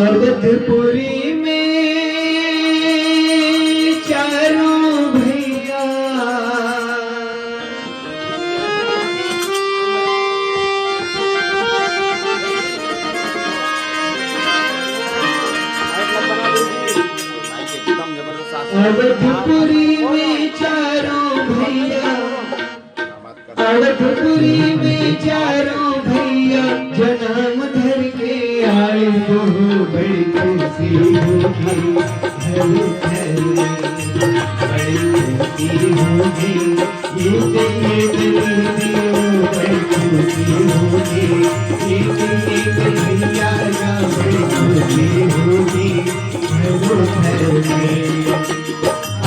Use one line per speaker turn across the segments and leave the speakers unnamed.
अवधपुरी में चारों भैया अवधपुरी में चारों भैया अवधपुरी में चारों भैया जन्म धर के आए हो बड़ी खुशी होगी घर घर बड़ी खुशी होगी ईद बड़ी खुशी होगी ईद भैया का बड़ी खुशी होगी घर घर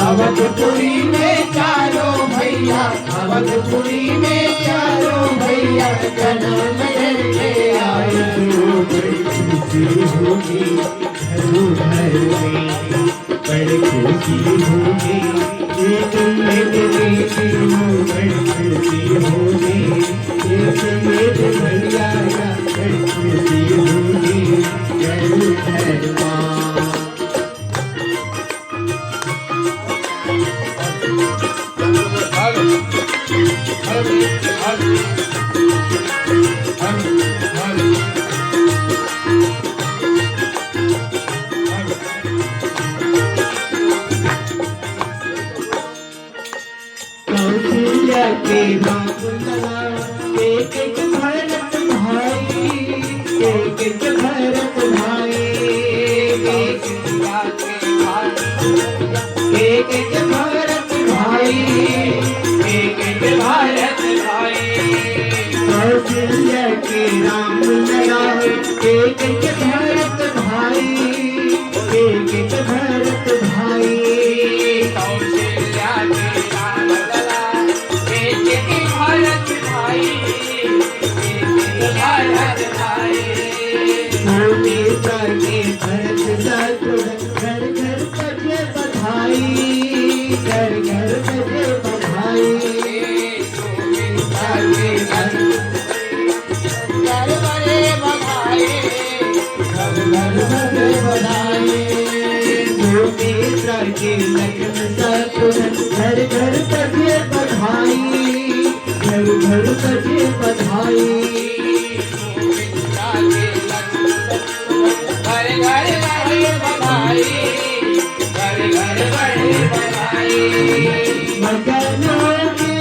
अवधपुरी में चारों भैया अवधपुरी में चारों भैया जन्म धर के आए हो बड़ी खुशी होगी घर घर में बड़ी खुशी होगी एक बड़ी खुशी होगी एक भैया बड़ी खुशी होगी घर घर माँ कौशल्या के बाप लगा एक एक भरत भाई एक एक भरत भाई एक एक भरत भाई एक एक भारत भाई कौशल्या के राम लगा एक एक भरत भाई एक एक भरत भाई कौशल्या के राम लगा एक एक भारत भाई एक एक भारत भाई मोटे करके भरत शत्रुघ्न घर घर बजे बधाई घर घर बजे बधाई घर बड़े बधाई घर घर बजे बधाई मोटे करके लखन शत्रुघ्न घर घर बजे बधाई घर घर बजे बधाई घर घर बड़े बधाई घर घर बड़े बधाई मगनों के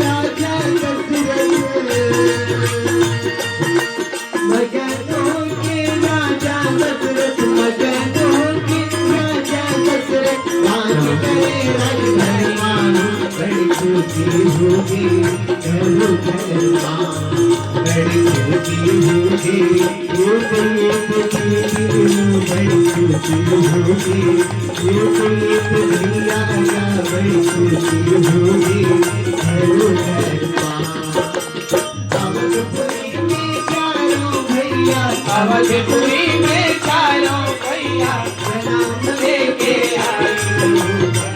राजा दशरथ मगनों के राजा दशरथ मगनों के राजा दशरथ राज करे राज धर्मान बड़ी खुशी होगी घर घर माँ बड़ी खुशी होगी बड़ी खुशी होगी भैया बड़ी खुशी होगी घर घर माँ अवधपुरी में चारों भैया अवधपुरी में चारों भैया जन्म लेके आए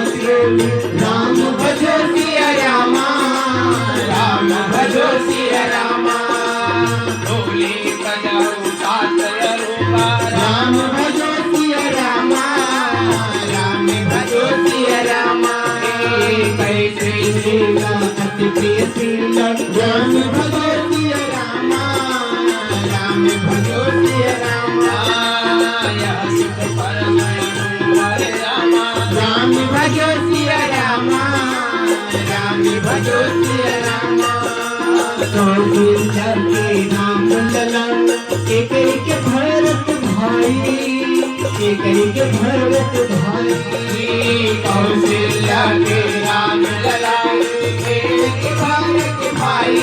राम भजो सिया रामा राम भजो सिया रामा ढोली बजाओ साथ रूपा राम भजो सिया रामा राम भजो सिया रामा कैसे सीला अति प्रिय सीला राम भजो सिया रामा राम भजो सिया रामा यह सुख परम रामा राम भजो सिया रामा राम भजो सिया रामा कौशल्या के नाम लला एक एक भरत भाई एक भरत भाई
कौशल्या के राम ललाए के भारत भाई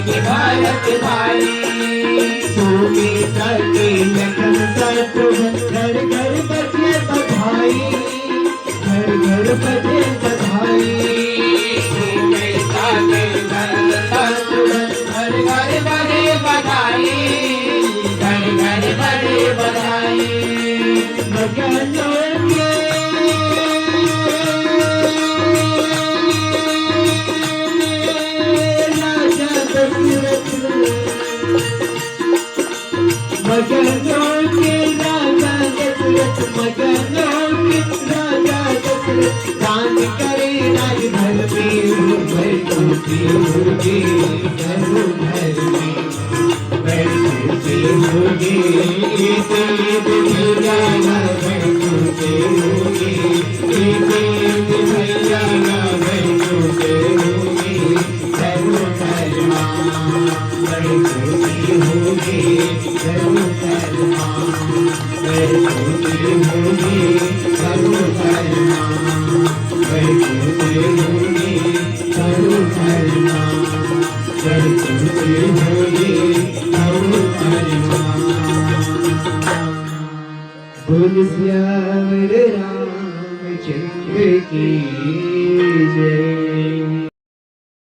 के भारत भाई
सुमित्रा के लखन शत्रुघ्न घर घर बजे बधाई घर घर बजे बधाई
सुमित्रा के घर शत्रुघ्न घर घर बजे बधाई घर घर बजे बधाई
बगानों के राजा दशरथ मगनों के राजा दशरथ मगनों के राजा दशरथ दान करे राजभर में बैठते होगे घर घर में बैठते होगे एक भैया ना बैठते होगे एक भैया ना बैठते होगे घर घर बैठते होगे घर घर बैठते होगे घर घर बैठते होगे घर घर बैठते होगे घर घर बोल श्याम रामचंद्र की जय।